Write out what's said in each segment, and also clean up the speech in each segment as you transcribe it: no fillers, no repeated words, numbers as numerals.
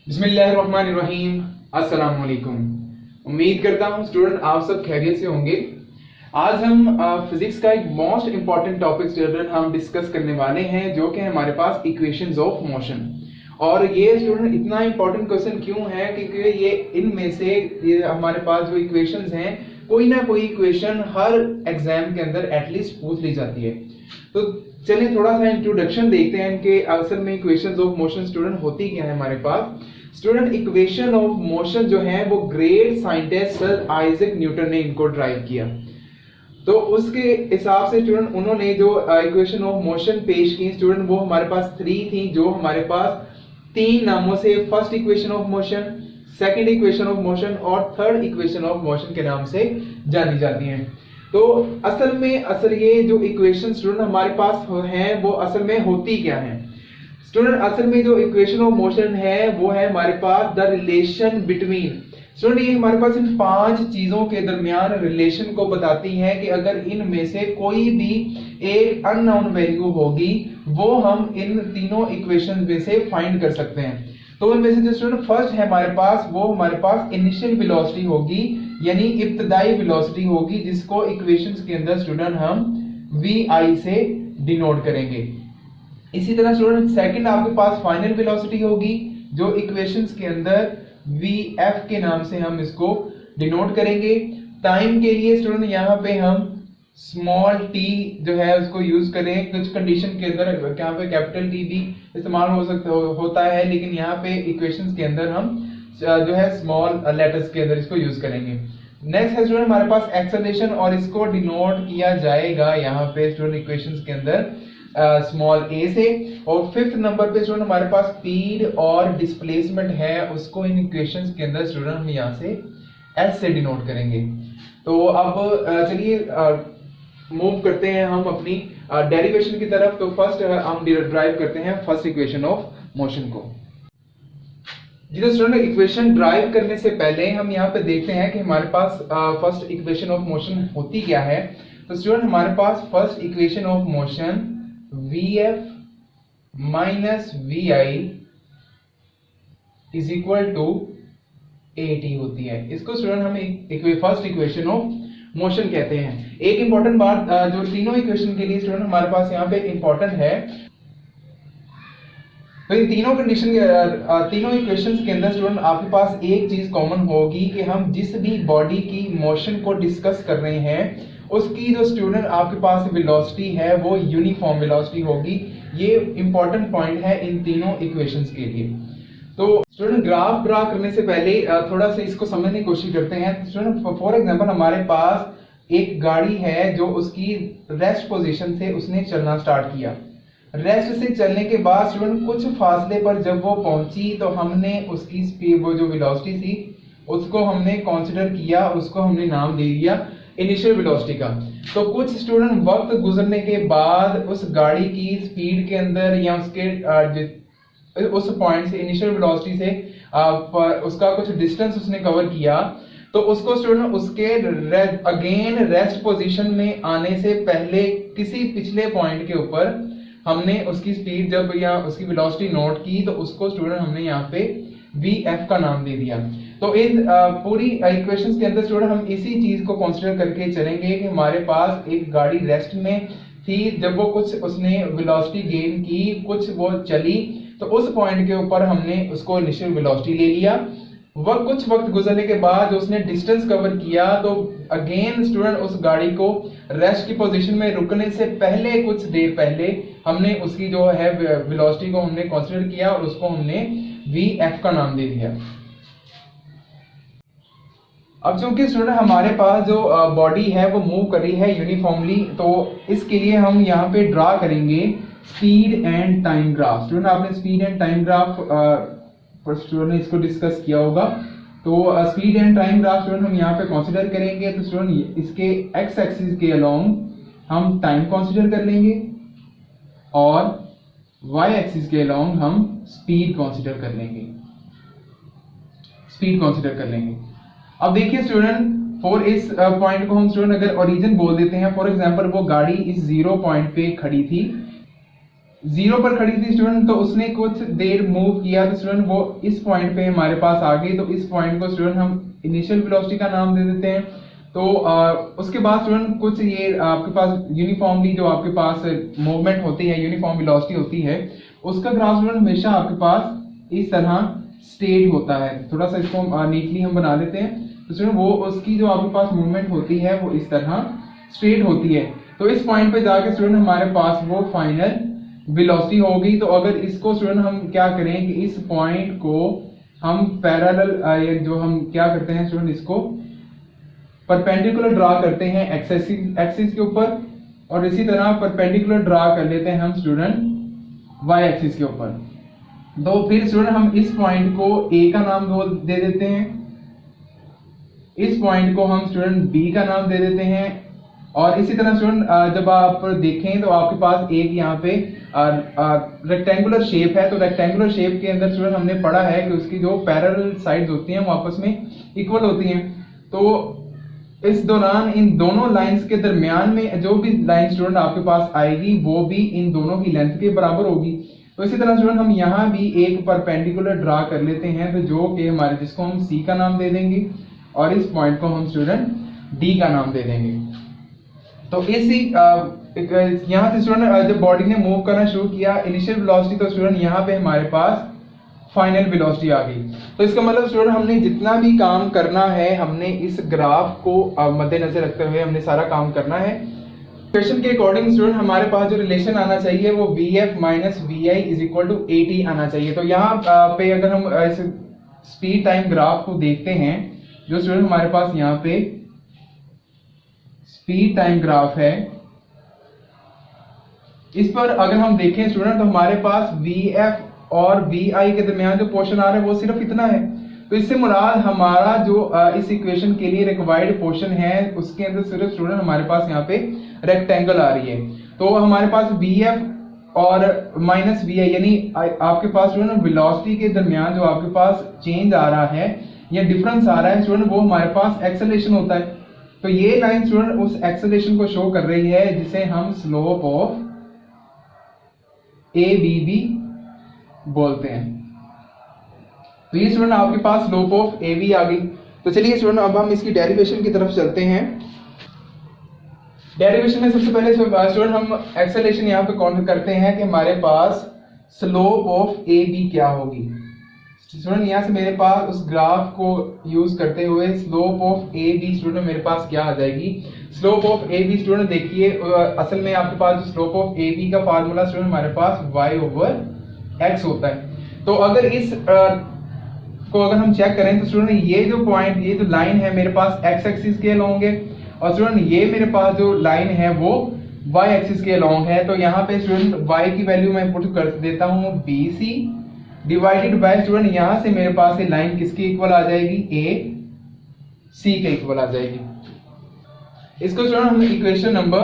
बिस्मिल्लाहिर्रहमानिर्रहीम। अस्सलाम वालेकुम। उम्मीद करता हूँ स्टूडेंट आप सब खैरियत से होंगे। आज हम फिजिक्स का एक मोस्ट इंपॉर्टेंट टॉपिक स्टूडेंट हम डिस्कस करने वाले हैं जो कि हमारे पास इक्वेशंस ऑफ मोशन। और ये स्टूडेंट इतना इंपॉर्टेंट क्वेश्चन क्यों है क्योंकि ये इनमें से ये हमारे पास जो इक्वेशंस हैं कोई ना कोई इक्वेशन हर एग्जाम के अंदर एटलीस्ट पूछ ली जाती है। तो चलिए थोड़ा सा इंट्रोडक्शन देखते हैं कि असल में इक्वेशंस ऑफ मोशन स्टूडेंट होती क्या है हमारे पास। स्टूडेंट इक्वेशन ऑफ मोशन जो है वो great scientist sir Isaac Newton ने इनको ड्राइव किया। तो उसके हिसाब से स्टूडेंट उन्होंने जो इक्वेशन ऑफ मोशन पेश की स्टूडेंट वो हमारे पास 3 थी, जो हमारे पास 3 नामों से first equation of motion, second equation of motion और थर्ड इक्वेशन ऑफ मोशन के नाम से जानी जाती हैं। तो असल ये जो इक्वेशन स्टूडेंट हमारे पास है वो असल में होती क्या है स्टूडेंट। असल में जो इक्वेशन ऑफ मोशन है वो है हमारे पास द रिलेशन बिटवीन स्टूडेंट, ये हमारे पास इन 5 चीजों के दरमियान रिलेशन को बताती है कि अगर इनमें से कोई भी एक अननोन वैल्यू होगी वो हम इन तीनों इक्वेशन में से फाइंड कर सकते हैं। तो इनमें से जो स्टूडेंट फर्स्ट है हमारे पास वो हमारे पास इनिशियल वेलोसिटी होगी, यानी इब्तदाई वेलोसिटी होगी, जिसको इक्वेशंस के अंदर स्टूडेंट हम vi से डिनोट करेंगे। इसी तरह स्टूडेंट सेकंड आपके पास फाइनल वेलोसिटी होगी जो इक्वेशंस के अंदर vf के नाम से हम इसको डिनोट करेंगे। टाइम के लिए स्टूडेंट यहाँ पे हम स्मॉल t जो है उसको यूज करें, कुछ कंडीशन के अंदर यहाँ पे कैपिटल T भी इस्तेमाल होता है, लेकिन यहाँ पे इक्वेशंस के अंदर हम जो है स्मॉल लेटर्स के अंदर इसको यूज करेंगे। नेक्स्ट है स्टूडेंट हमारे पास एक्सेलरेशन और इसको डिनोट किया जाएगा यहाँ पे स्टूडेंट इक्वेशंस के अंदर स्मॉल a से। और फिफ्थ नंबर पे स्टूडेंट हमारे पास स्पीड और डिस्प्लेसमेंट है, उसको इन इक्वेशंस के अंदर स्टूडेंट हम यहाँ से s से डिनोट करेंगे। तो अब चलिए मूव करते हैं हम अपनी डेरिवेशन की तरफ। तो फर्स्ट हम ड्राइव करते हैं फर्स्ट इक्वेशन ऑफ मोशन को। जी तो स्टूडेंट इक्वेशन ड्राइव करने से पहले हम यहाँ पे देखते हैं कि हमारे पास फर्स्ट इक्वेशन ऑफ मोशन होती क्या है। तो स्टूडेंट हमारे पास first equation of motion vf minus vi is equal to at होती है। इसको स्टूडेंट हम फर्स्ट इक्वेशन ऑफ मोशन कहते हैं। एक इंपॉर्टेंट बात जो तीनों इक्वेशन के लिए स्टूडेंट हमारे पास यहाँ पे इंपॉर्टेंट है, तो इन तीनों कंडीशन के तीनों इक्वेशंस के अंदर स्टूडेंट आपके पास एक चीज कॉमन होगी कि हम जिस भी बॉडी की मोशन को डिस्कस कर रहे हैं उसकी जो स्टूडेंट आपके पास वेलोसिटी है वो यूनिफॉर्म वेलोसिटी होगी। ये इंपॉर्टेंट पॉइंट है इन तीनों इक्वेशंस के लिए। तो स्टूडेंट ग्राफ ड्रा करने से पहले थोड़ा सा इसको समझने की कोशिश करते हैं। स्टूडेंट फॉर एग्जांपल हमारे पास एक गाड़ी है जो उसकी रेस्ट पोजीशन से उसने चलना स्टार्ट किया। रेस्ट से चलने के बाद स्टूडेंट कुछ फासले पर जब वो पहुंची तो हमने उसकी स्पीड वो जो वेलोसिटी थी उसको हमने कंसीडर किया, उसको हमने नाम दे दिया इनिशियल वेलोसिटी का। तो कुछ स्टूडेंट वक्त गुजरने के बाद उस गाड़ी की स्पीड के अंदर या उसके उस पॉइंट से इनिशियल वेलोसिटी से उसका कुछ डिस्टेंस उसने कवर किया, तो उसको स्टूडेंट उसके अगेन रेस्ट पोजीशन में आने से पहले किसी पिछले पॉइंट के ऊपर हमने उसकी स्पीड जब या उसकी वेलोसिटी नोट की तो उसको स्टूडेंट हमने यहाँ पे vf का नाम दे दिया। तो इन पूरी इक्वेशंस के अंदर स्टूडेंट हम इसी चीज को कंसीडर करके चलेंगे कि हमारे पास एक गाड़ी रेस्ट में थी, जब वो कुछ उसने वेलोसिटी गेन की, कुछ वो चली, तो उस पॉइंट के ऊपर हमने उसको इनिशियल वेलोसिटी ले लिया। कुछ वक्त गुजरने के बाद उसने डिस्टेंस कवर किया, तो अगेन स्टूडेंट उस गाड़ी को रेस्ट की पोजीशन में रुकने से पहले कुछ देर पहले हमने उसकी जो है वेलोसिटी को हमने कंसीडर किया और उसको हमने vf का नाम दे दिया। अब चूंकि स्टूडेंट हमारे पास जो बॉडी है वो मूव कर रही है यूनिफॉर्मली, तो इसके लिए हम यहाँ पे ड्रा करेंगे speed and time graph. Student आपने speed and time graph student ने इसको डिस्कस किया होगा। तो speed and time graph student हम यहाँ पे कंसीडर करेंगे। तो स्टूडेंट इसके एक्स एक्सिस के अलोंग हम टाइम कंसीडर कर लेंगे और वाई एक्सिस के अलोंग हम स्पीड कंसीडर कर लेंगे। अब देखिए स्टूडेंट फॉर इस पॉइंट को हम स्टूडेंट अगर ओरिजिन बोल देते हैं, फॉर एग्जांपल वो गाड़ी इस 0 पॉइंट पे खड़ी थी 0 पर खड़ी थी स्टूडेंट, तो उसने कुछ देर मूव किया तो स्टूडेंट वो इस पॉइंट पे हमारे पास आ गई। तो इस पॉइंट को स्टूडेंट हम इनिशियल वेलोसिटी का नाम दे देते हैं। तो उसके बाद स्टूडेंट कुछ ये आपके पास यूनिफॉर्मली जो आपके पास मूवमेंट होती है, यूनिफॉर्म वेलोसिटी होती है, उसका ग्राफ स्टूडेंट हमेशा आपके पास इस तरह स्ट्रेट होता है। थोड़ा सा इसको नीटली हम बना देते हैं। तो स्टूडेंट वो उसकी जो आपके पास मूवमेंट होती है वो इस तरह स्ट्रेट होती है। तो इस पॉइंट पे जाके स्टूडेंट हमारे पास वो फाइनल वेलोसिटी होगी। तो अगर इसको स्टूडेंट हम क्या करें कि इस पॉइंट को हम पैरेलल जो हम क्या करते हैं स्टूडेंट, इसको परपेंडिकुलर ड्रा करते हैं एक्सिस के ऊपर, और इसी तरह परपेंडिकुलर ड्रा कर लेते हैं हम स्टूडेंट वाई एक्सिस के ऊपर। तो फिर स्टूडेंट हम इस पॉइंट को ए का नाम दे देते हैं, इस पॉइंट को हम स्टूडेंट बी का नाम दे देते हैं। और इसी तरह स्टूडेंट जब आप देखें तो आपके पास एक यहाँ पे रेक्टेंगुलर शेप है। तो रेक्टेंगुलर शेप के अंदर स्टूडेंट हमने पढ़ा है कि उसकी जो पैरेलल साइड्स होती हैं वो आपस में इक्वल होती हैं। तो इस दौरान इन दोनों लाइंस के दरमियान में जो भी लाइन स्टूडेंट आपके पास आएगी वो भी इन दोनों की लेंथ के बराबर होगी। तो इसी तरह स्टूडेंट हम यहाँ भी एक परपेंडिकुलर ड्रा कर लेते हैं, तो जो कि हमारे जिसको हम सी का नाम दे देंगे और इस पॉइंट को हम स्टूडेंट डी का नाम दे देंगे। तो इसी यहाँ से स्टूडेंट जब बॉडी ने मूव करना शुरू किया इनिशियल वेलोसिटी, तो स्टूडेंट यहाँ पे हमारे पास फाइनल वेलोसिटी आ गई। तो इसका मतलब स्टूडेंट हमने जितना भी काम करना है हमने इस ग्राफ को मद्देनजर रखते हुए हमने सारा काम करना है। क्वेश्चन के अकॉर्डिंग स्टूडेंट हमारे पास जो रिलेशन आना चाहिए वो VF minus VI is equal to AT आना चाहिए। तो यहाँ पे अगर हम इस स्पीड टाइम ग्राफ को देखते हैं, जो स्टूडेंट हमारे पास यहाँ पे स्पीड टाइम ग्राफ है, इस पर अगर हम देखें स्टूडेंट तो हमारे पास VF और VI के दरमियान जो पोर्शन आ रहा है वो सिर्फ इतना है। तो इससे मुराद हमारा जो इस इक्वेशन के लिए रिक्वायर्ड पोर्शन है उसके अंदर सिर्फ स्टूडेंट हमारे पास यहाँ पे रेक्टेंगल आ रही है। तो हमारे पास VF और माइनस VI यानी आपके पास स्टूडेंट वेलोसिटी के दरमियान जो आपके पास चेंज आ रहा है या डिफरेंस आ रहा है स्टूडेंट, वो हमारे पास एक्सेलरेशन होता है। तो ये लाइन स्टूडेंट उस एक्सेलरेशन को शो कर रही है जिसे हम स्लोप ऑफ ABB बोलते हैं। तो ये स्टूडेंट आपके पास स्लोप ऑफ AB आ गई। तो चलिए स्टूडेंट अब हम इसकी डेरिवेशन की तरफ चलते हैं। डेरिवेशन में सबसे पहले स्टूडेंट हम एक्सेलरेशन यहाँ पे काउंट करते हैं कि हमारे पास स्लोप ऑफ AB क्या होगी। स्टूडेंट यहाँ से मेरे पास उस ग्राफ को यूज करते हुए स्लोप ऑफ AB स्टूडेंट मेरे पास क्या आ जाएगी। स्लोप ऑफ AB स्टूडेंट देखिए असल में आपके पास स्लोप ऑफ AB का फार्मूला स्टूडेंट हमारे पास y/x होता है। तो अगर इस को अगर हम चेक करें तो स्टूडेंट ये जो पॉइंट, ये जो लाइन है मेरे पास x एक्सिस के अलोंग है और स्टूडेंट ये मेरे पास जो लाइन है वो y एक्सिस के अलोंग है। तो यहाँ पे स्टूडेंट y की वैल्यू मैं पुट कर देता हूँ BC डिवाइडेड बाय स्टूडेंट यहाँ से मेरे पास ये लाइन किसके इक्वल आ जाएगी, AC के इक्वल आ जाएगी। इसको स्टूडेंट हम इक्वेशन नंबर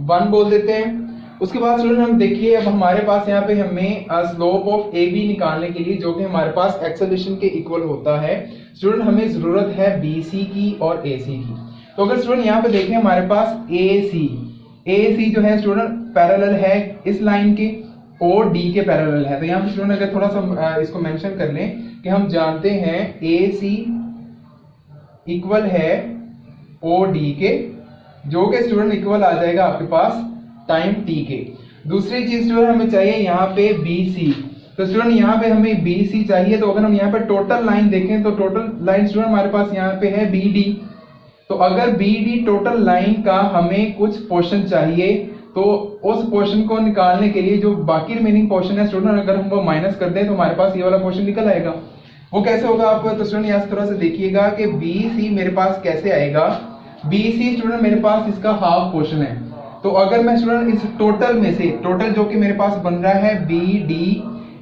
1 बोल देते हैं। उसके बाद स्टूडेंट हम देखिए अब हमारे पास यहाँ पे हमें स्लोप ऑफ AB निकालने के लिए जो कि हमारे पास एक्सेलरेशन के इक्वल होता है स्टूडेंट, हमें जरूरत है BC की और AC की। तो अगर स्टूडेंट यहाँ पे देखें हमारे पास AC जो है स्टूडेंट पैरेलल है इस लाइन के और D के पैरेलल है। तो यहाँ पे स्टूडेंट अगर थोड़ा सा इसको मेंशन कर लें कि हम जानते हैं AC इक्वल है OD के, जो कि स्टूडेंट इक्वल आ जाएगा आपके पास टाइम T के। दूसरी चीज स्टूडेंट हमें चाहिए यहाँ पे BC। तो स्टूडेंट यहाँ पे हमें BC चाहिए। तो अगर हम यहाँ पे टोटल लाइन देखें तो टोटल लाइन स्टूडेंट हमारे पास यहाँ पे है BD। तो अगर BD टोटल लाइन का हमें कुछ पोर्शन चाहिए तो उस पोर्शन को निकालने के लिए जो बाकी रिमेनिंग पोर्शन है स्टूडेंट अगर हम वो माइनस कर दें तो हमारे पास ये वाला पोर्शन निकल आएगा। वो कैसे होगा आपको, तो स्टूडेंट यहाँ से थोड़ा सा देखिएगा कि BC मेरे पास कैसे आएगा। BC स्टूडेंट मेरे पास इसका हाफ पोर्शन है। तो अगर मैं स्टूडेंट इस टोटल में से टोटल जो कि मेरे पास बन रहा है BD,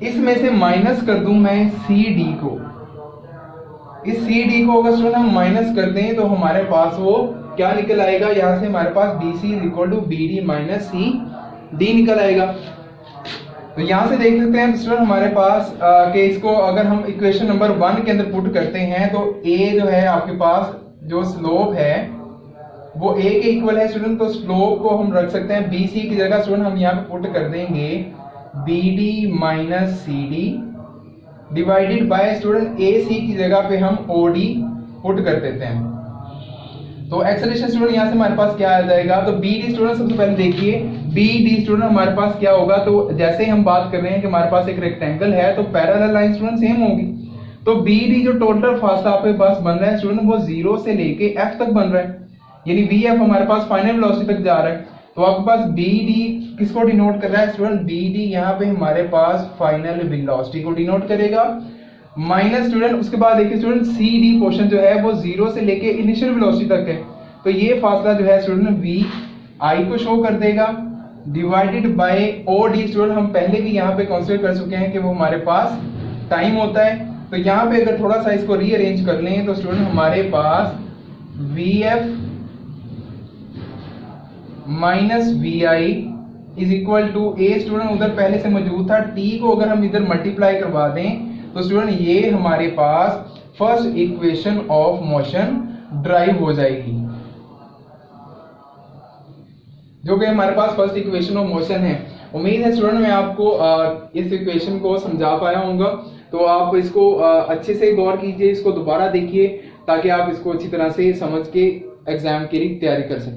इसमें से माइनस कर दूं मैं CD को। इस CD को अगर स्टूडेंट हम माइनस कर दें तो हमारे पास वो क्या निकल आएगा, यहाँ से हमारे पास BC is equal to BD minus CD निकल आएगा। तो यहाँ से देख सकते हैं स्टूडेंट हमारे पास कि इसको अगर हम इक्वेशन नंबर 1 के अंदर पुट करते हैं तो A जो है आपके पास जो स्लोप है वो a के इक्वल है स्टूडेंट, तो स्लोप को हम रख सकते हैं bc की जगह स्टूडेंट हम यहाँ पे पुट कर देंगे bd minus cd divided by student ac की जगह पे हम od पुट कर देते हैं। तो एक्सेलरेशन स्टूडेंट यहाँ से हमारे पास क्या आ जाएगा, तो bd स्टूडेंट सबसे पहले देखिए bd स्टूडेंट हमारे पास क्या होगा, तो जैसे ही हम बात कर रहे हैं कि हमारे पास एक रेक्टेंगल है तो पैरेलल लाइन स्टूडेंट सेम होगी, तो bd जो टोटल फासला आपके पास बन रहा है स्टूडेंट वो 0 से लेके f तक बन रहा है, यानी vf हमारे पास फाइनल वेलोसिटी तक जा रहा है। तो आपके पास bd किसको डिनोट कर रहा है स्टूडेंट, bd यहाँ पे हमारे पास फाइनल वेलोसिटी को डिनोट करेगा, माइनस स्टूडेंट उसके बाद देखिए स्टूडेंट cd पोर्शन जो है वो 0 से लेके इनिशियल वेलोसिटी तक है, तो ये फासला जो है स्टूडेंट vi को शो कर देगा, डिवाइडेड बाय od स्टूडेंट हम पहले भी यहाँ पे कंसीडर कर चुके हैं कि वो हमारे पास टाइम होता है। तो यहाँ पे अगर थोड़ा सा इसको रीअरेंज कर लें तो स्टूडेंट हमारे पास vf minus vi is equal to a student उधर पहले से मौजूद था, t को अगर हम इधर मल्टीप्लाई करवा दें तो स्टूडेंट ये हमारे पास first equation of motion derive हो जाएगी, जो कि हमारे पास फर्स्ट इक्वेशन ऑफ मोशन है। उम्मीद है स्टूडेंट मैं आपको इस इक्वेशन को समझा पाया होऊंगा, तो आप इसको अच्छे से गौर कीजिए, इसको दोबारा देखिए ताकि आप इसको अच्छी तरह से समझ के एग्जाम के लिए तैयारी कर सकें।